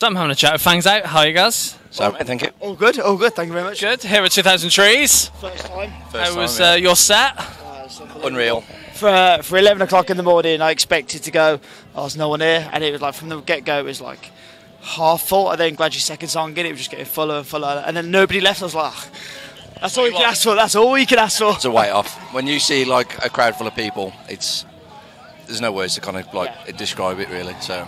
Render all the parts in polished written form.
So I'm having a chat with Fangs Out. How are you guys? So, thank you. All good, thank you very much. Good. Here at 2000 Trees. First time. How was your set? Unreal. For 11 o'clock in the morning, I expected to go, oh, there's no one here, and it was like, from the get-go, it was like half full, and then gradually second song in, it was just getting fuller and fuller, and then nobody left. I was like, oh, that's all you can ask for, that's all you can ask for. It's a weight off. When you see like a crowd full of people, there's no words to kind of describe it really. So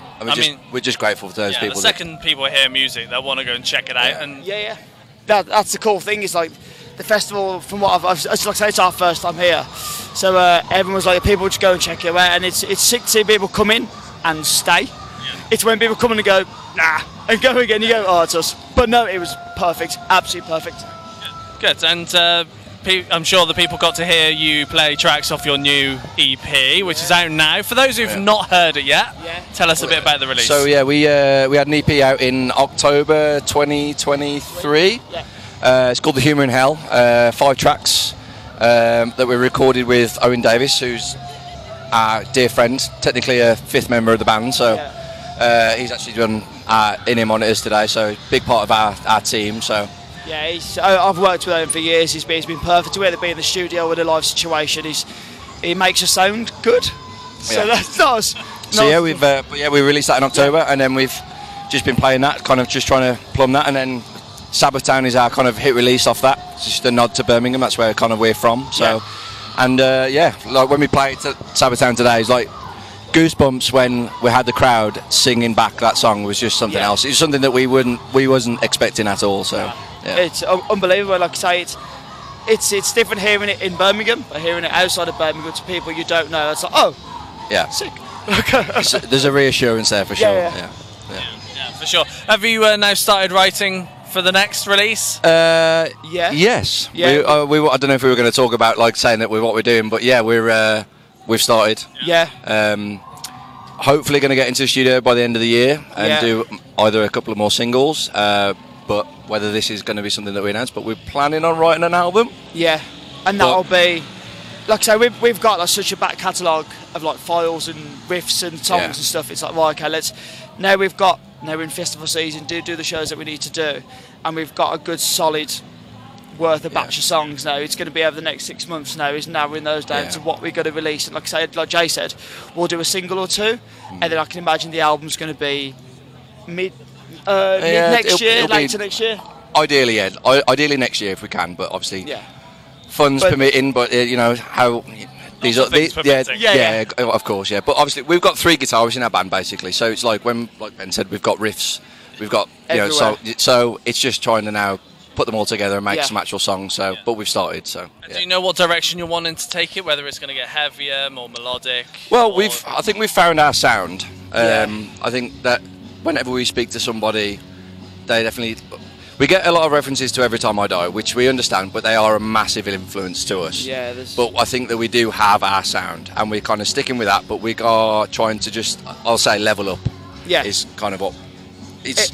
we're just grateful for those people. The second people hear music, they'll want to go and check it out. Yeah. And That's the cool thing. Is like the festival. From what I've like I say, it's our first time here, so everyone was like, people just go and check it out, and it's sick to see people come in and stay. Yeah. It's when people come in and go, nah, and go again. You go, oh, it's us. But no, it was perfect, absolutely perfect. Good, and I'm sure the people got to hear you play tracks off your new EP, which is out now. For those who've not heard it yet, tell us a bit about the release. So we had an EP out in October 2023. It's called The Humour in Hell. 5 tracks that we recorded with Owen Davis, who's our dear friend, technically a 5th member of the band. So he's actually done in-ear monitors today, so big part of our team. So. Yeah, I've worked with him for years. He's been perfect. Whether it be in the studio or in a live situation, he makes us sound good. So that's nice. So we released that in October, and then we've just been playing that, kind of just trying to plumb that, and then Sabbath Town is our kind of hit release off that. It's just a nod to Birmingham. That's where kind of we're from. So, and like when we played Sabbath Town today, it's like goosebumps when we had the crowd singing back that song was just something else. It's something that we wasn't expecting at all. So. Yeah. It's unbelievable. Like I say, it's different hearing it in Birmingham, but hearing it outside of Birmingham to people you don't know. It's like, oh, yeah, sick. There's a reassurance there for sure. Yeah, for sure. Have you now started writing for the next release? Yes. Yeah. I don't know if we were going to talk about like saying that with what we're doing, but yeah, we've started. Yeah. Hopefully going to get into the studio by the end of the year and do either a couple of more singles. But whether this is going to be something that we announce, but we're planning on writing an album. Yeah, and that'll be, like I say, we've got like such a back catalogue of like files and riffs and songs and stuff. It's like, right, okay, now we're in festival season, do the shows that we need to do, and we've got a good solid worth of batch of songs now. It's going to be over the next 6 months now, is narrowing those down to what we're going to release. And like I say, like Jay said, we'll do a single or two, and then I can imagine the album's going to be mid next year, later next year. Ideally, ideally next year if we can, but obviously, funds permitting. But you know how these are, of course, yeah. But obviously, we've got 3 guitarists in our band basically, so it's like like Ben said, we've got riffs, we've got so it's just trying to now put them all together and make some actual songs. So, but we've started. So, do you know what direction you're wanting to take it? Whether it's going to get heavier, more melodic? Well, I think we've found our sound. I think that. Whenever we speak to somebody, we get a lot of references to Every Time I Die, which we understand, but they are a massive influence to us. Yeah. But I think that we do have our sound, and we're kind of sticking with that. But we are trying to just, I'll say, level up. Yeah. Is kind of what it's.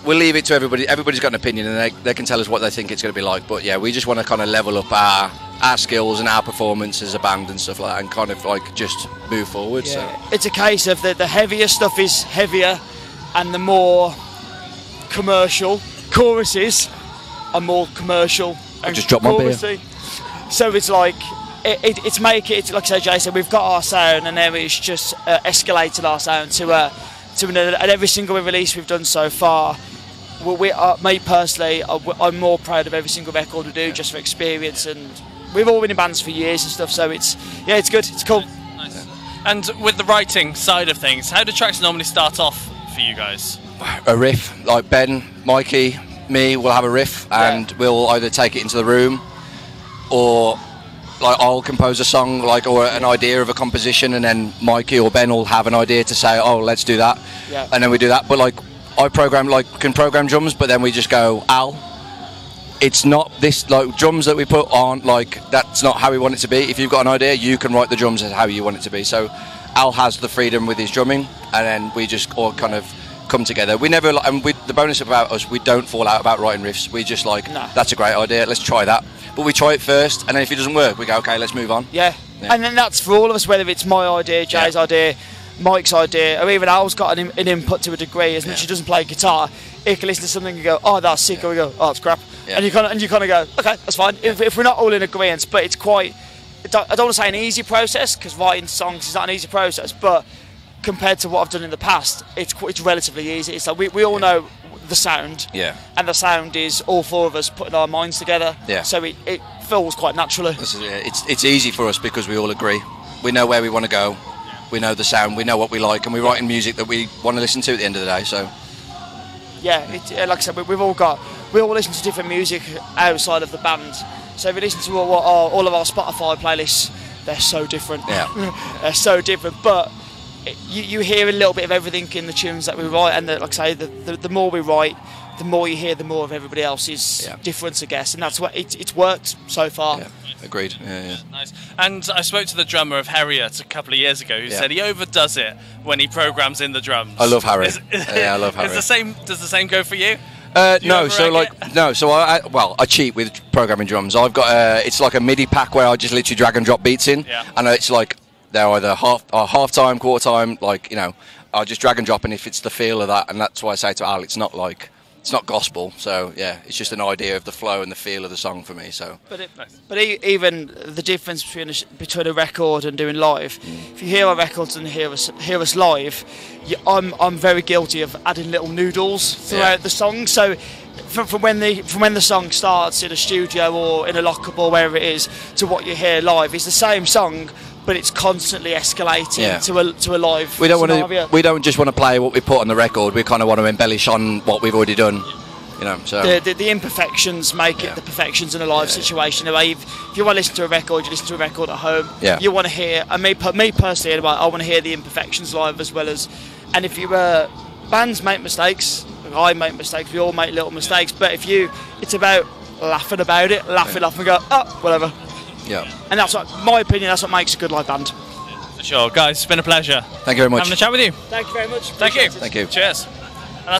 We'll leave it to everybody. Everybody's got an opinion, and they can tell us what they think it's going to be like. But yeah, we just want to kind of level up our skills and our performance as a band and stuff like that, and kind of like just move forward. Yeah. So it's a case of the heavier stuff is heavier. And the more commercial choruses are more commercial. I just dropped my beer. So it's like it's like I said, Jay said, we've got our sound, and then it's just escalated our sound to another. And every single release we've done so far, me personally, I'm more proud of every single record we do just for experience. And we've all been in bands for years and stuff, so it's good, it's cool. Nice. And with the writing side of things, how do tracks normally start off for you guys? A riff, like Ben, Mikey, me will have a riff, and we'll either take it into the room, or like I'll compose a song, like, or an idea of a composition, and then Mikey or Ben will have an idea to say, oh, let's do that, and then we do that. But like I can program drums, but then we just go, Al, it's not this, like drums that we put on, like that's not how we want it to be. If you've got an idea, you can write the drums as how you want it to be. So Al has the freedom with his drumming, and then we just all kind of come together. We never, and the bonus about us, we don't fall out about writing riffs. We just like, that's a great idea, let's try that. But we try it first, and then if it doesn't work, we go, okay, let's move on. Yeah. And then that's for all of us, whether it's my idea, Jay's idea, Mike's idea, or even Al's got an input to a degree, as much as he doesn't play guitar, he can listen to something and go, oh, that's sick, or we go, oh, it's crap. And you kind of go, okay, that's fine. If we're not all in agreement, but it's quite, I don't want to say an easy process, because writing songs is not an easy process, but compared to what I've done in the past, it's relatively easy. It's like we all know the sound, and the sound is all four of us putting our minds together, so it feels quite naturally. It's easy for us because we all agree. We know where we want to go, we know the sound, we know what we like, and we're writing music that we want to listen to at the end of the day. So like I said, we all listen to different music outside of the band. So if you listen to all of our Spotify playlists, they're so different. They're so different, but you hear a little bit of everything in the tunes that we write, and like I say, the more we write, the more you hear, the more of everybody else's difference, I guess, and that's what it's worked so far. Agreed. Nice. And I spoke to the drummer of Harriet a couple of years ago, who said he overdoes it when he programs in the drums. I love Harriet. I love Harriet. Does the same go for you? No, so I cheat with programming drums. I've got it's like a MIDI pack where I just literally drag and drop beats in, and it's like they're either half time, quarter time, like, you know, I'll just drag and drop, and if it's the feel of that, and that's why I say to Al, it's not gospel, so it's just an idea of the flow and the feel of the song for me. So, but even the difference between a record and doing live, if you hear our records and hear us live, I'm very guilty of adding little noodles throughout the song. So from when the song starts in a studio or in a lockup or wherever it is to what you hear live, it's the same song, but it's constantly escalating to a live scenario. We don't just want to play what we put on the record. We kind of want to embellish on what we've already done. You know, so the imperfections make it the perfections in a live situation. If you want to listen to a record, you listen to a record at home. You want to hear, and me personally, anyway, I want to hear the imperfections live as well as. And if you bands make mistakes, I make mistakes. We all make little mistakes. But it's about laughing about it, laughing and go, oh, whatever. And that's what, my opinion, that's what makes a good live band. For sure. Guys, it's been a pleasure. Thank you very much. Having a chat with you. Thank you very much. Thank you. Thank you. Cheers.